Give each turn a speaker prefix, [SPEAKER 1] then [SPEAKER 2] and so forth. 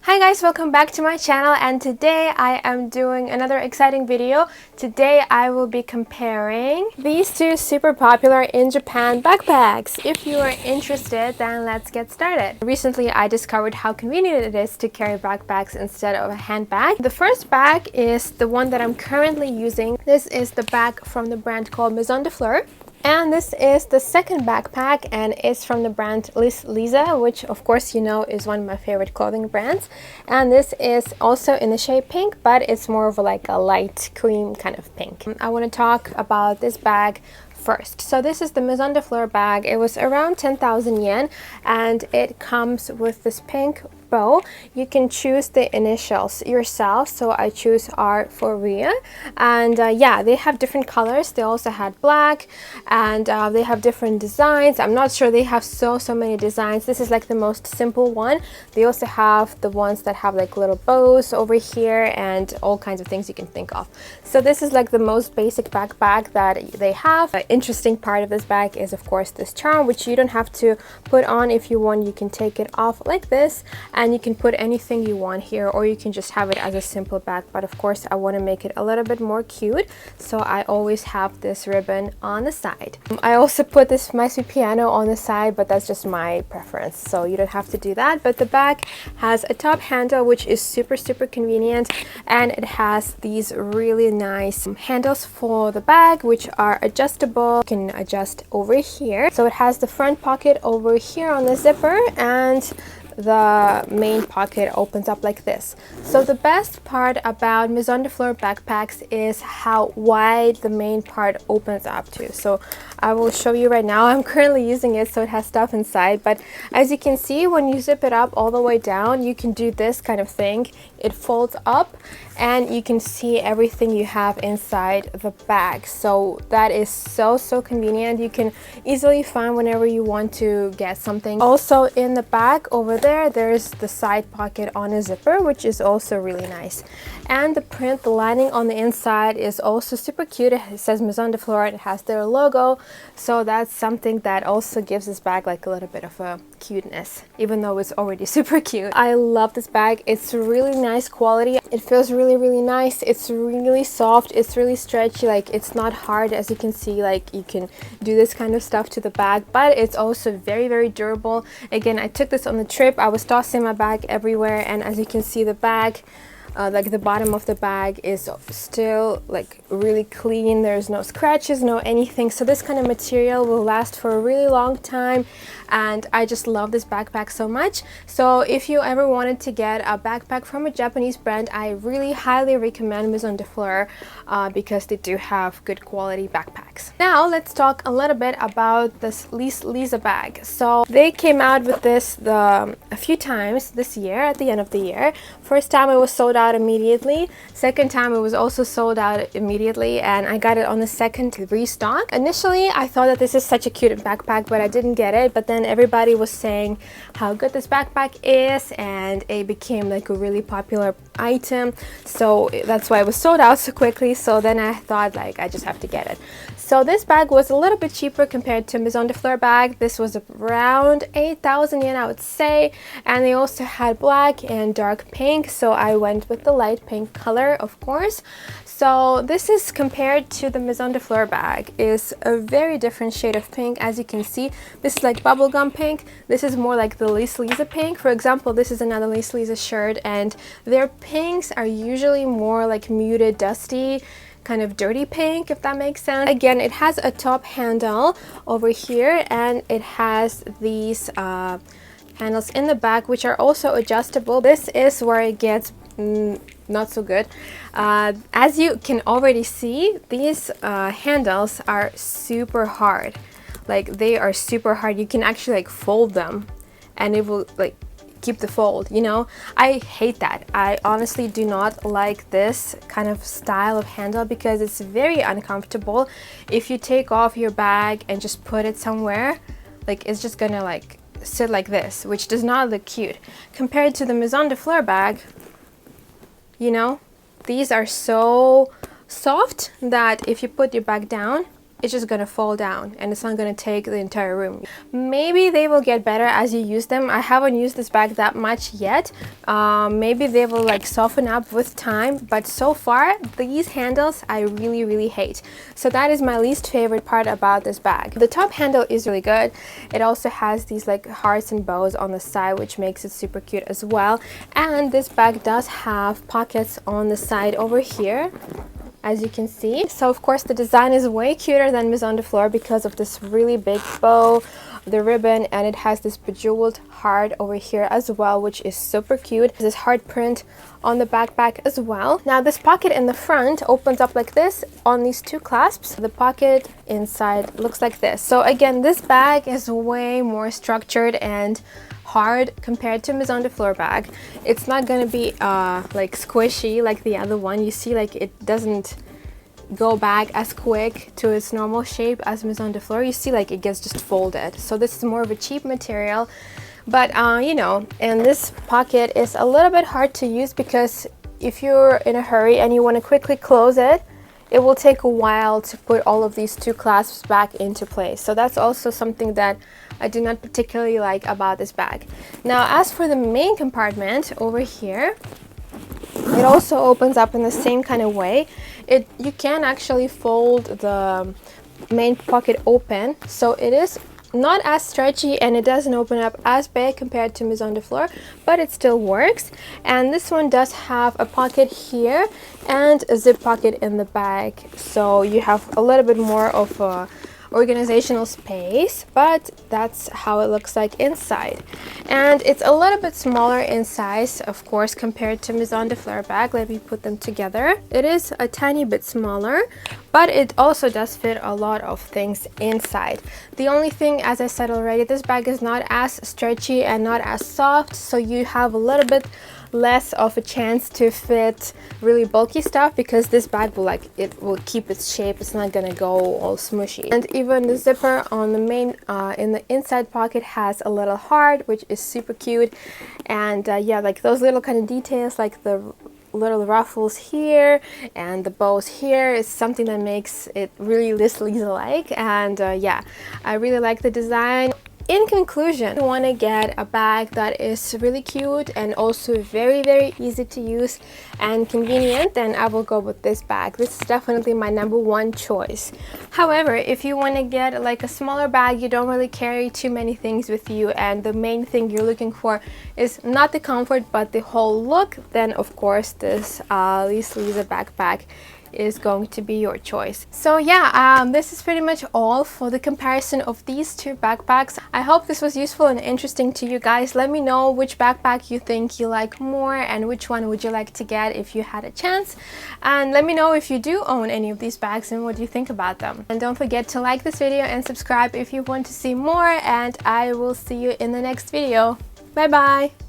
[SPEAKER 1] Hi guys, welcome back to my channel, and today I am doing another exciting video. Today I will be comparing these two super popular in Japan backpacks. If you are interested, then let's get started. Recently I discovered how convenient it is to carry backpacks instead of a handbag. The first bag is the one that I'm currently using. This is the bag from the brand called Maison De Fleur. And this is the second backpack, and it's from the brand Lisa, which of course you know is one of my favorite clothing brands. And this is also in the shade pink, but it's more of like a light cream kind of pink. I want to talk about this bag first. So this is the Maison De Fleur bag. It was around 10,000 yen, and it comes with this pink bow. You can choose the initials yourself, so I choose R for Ria. And yeah, they have different colors. They also had black, and they have different designs. I'm not sure they have so many designs. This is like the most simple one. They also have the ones that have like little bows over here and all kinds of things you can think of. So this is like the most basic backpack that they have. The interesting part of this bag is of course this charm, which you don't have to put on. If you want, you can take it off like this, and you can put anything you want here, or you can just have it as a simple bag. But of course I want to make it a little bit more cute, so I always have this ribbon on the side. I also put this my sweet piano on the side, but that's just my preference, so you don't have to do that. But the bag has a top handle, which is super convenient, and it has these really nice handles for the bag, which are adjustable. You can adjust over here. So it has the front pocket over here on the zipper, and the main pocket opens up like this. So the best part about Maison De Fleur backpacks is how wide the main part opens up to. So I will show you right now. I'm currently using it, so it has stuff inside, but as you can see, when you zip it up all the way down, you can do this kind of thing. It folds up and you can see everything you have inside the bag. So that is so convenient. You can easily find whenever you want to get something. Also in the back over there's the side pocket on a zipper, which is also really nice. And the print, the lining on the inside is also super cute. It says Maison De Fleur, it has their logo, so that's something that also gives this bag like a little bit of a cuteness, even though it's already super cute. I love this bag. It's really nice quality. It feels really nice. It's really soft. It's really stretchy. Like, it's not hard, as you can see. Like, you can do this kind of stuff to the bag, but it's also very durable. Again, I took this on the trip. I was tossing my bag everywhere, and as you can see, the bag, like the bottom of the bag is still like really clean. There's no scratches, no anything. So this kind of material will last for a really long time, and I just love this backpack so much. So if you ever wanted to get a backpack from a Japanese brand, I really highly recommend Maison De Fleur because they do have good quality backpacks. Now let's talk a little bit about this Lisa bag. So they came out with this a few times this year, at the end of the year. First time it was sold out immediately. Second time it was also sold out immediately, and I got it on the second restock. Initially I thought that this is such a cute backpack, but I didn't get it. But then everybody was saying how good this backpack is, and it became like a really popular item, so that's why it was sold out so quickly. So then I thought, like, I just have to get it. So this bag was a little bit cheaper compared to Maison De Fleur bag. This was around 8,000 yen, I would say, and they also had black and dark pink, so I went with the light pink color, of course. So this is, compared to the Maison De Fleur bag, is a very different shade of pink. As you can see, this is like bubblegum pink. This is more like the Lisa pink. For example, this is another Lisa shirt, and their pinks are usually more like muted, dusty, kind of dirty pink, if that makes sense. Again, it has a top handle over here, and it has these handles in the back, which are also adjustable. This is where it gets not so good. As you can already see, these handles are super hard. Like, they are super hard. You can actually like fold them, and it will like keep the fold, you know. I hate that. I honestly do not like this kind of style of handle because it's very uncomfortable. If you take off your bag and just put it somewhere, like, it's just gonna like sit like this, which does not look cute. Compared to the Maison De Fleur bag, you know, these are so soft that if you put your bag down, it's just gonna fall down and it's not gonna take the entire room. Maybe they will get better as you use them. I haven't used this bag that much yet. Maybe they will like soften up with time, but so far these handles I really hate. So that is my least favorite part about this bag. The top handle is really good. It also has these like hearts and bows on the side, which makes it super cute as well. And this bag does have pockets on the side over here, as you can see. So of course the design is way cuter than Maison De Fleur because of this really big bow, the ribbon, and it has this bejeweled heart over here as well, which is super cute. This heart print on the backpack as well. Now this pocket in the front opens up like this on these two clasps. The pocket inside looks like this. So again, this bag is way more structured and hard compared to Maison De Fleur bag. It's not gonna be like squishy like the other one. You see, like it doesn't go back as quick to its normal shape as Maison De Fleur. You see, like it gets just folded. So this is more of a cheap material, but you know, and this pocket is a little bit hard to use because if you're in a hurry and you want to quickly close it, it will take a while to put all of these two clasps back into place. So that's also something that I do not particularly like about this bag. Now, as for the main compartment over here, it also opens up in the same kind of way. You can actually fold the main pocket open, so it is not as stretchy and it doesn't open up as big compared to Maison De Fleur, but it still works. And this one does have a pocket here and a zip pocket in the bag, so you have a little bit more of a organizational space, but that's how it looks like inside. And it's a little bit smaller in size, of course, compared to Maison De Fleur bag. Let me put them together. It is a tiny bit smaller, but it also does fit a lot of things inside. The only thing, as I said already, this bag is not as stretchy and not as soft, so you have a little bit less of a chance to fit really bulky stuff, because this bag will it will keep its shape. It's not gonna go all smushy. And even the zipper on the main in the inside pocket has a little heart, which is super cute. And yeah, like those little kind of details, like the little ruffles here and the bows here, is something that makes it really Lisa-like. And yeah, I really like the design. In conclusion, you want to get a bag that is really cute and also very easy to use and convenient, then I will go with this bag. This is definitely my #1 choice. However, if you want to get like a smaller bag, you don't really carry too many things with you, and the main thing you're looking for is not the comfort but the whole look, then of course this Lisa backpack is going to be your choice. So yeah, this is pretty much all for the comparison of these two backpacks. I hope this was useful and interesting to you guys. Let me know which backpack you think you like more and which one would you like to get if you had a chance. And let me know if you do own any of these bags and what you think about them. And don't forget to like this video and subscribe if you want to see more, and I will see you in the next video. Bye bye!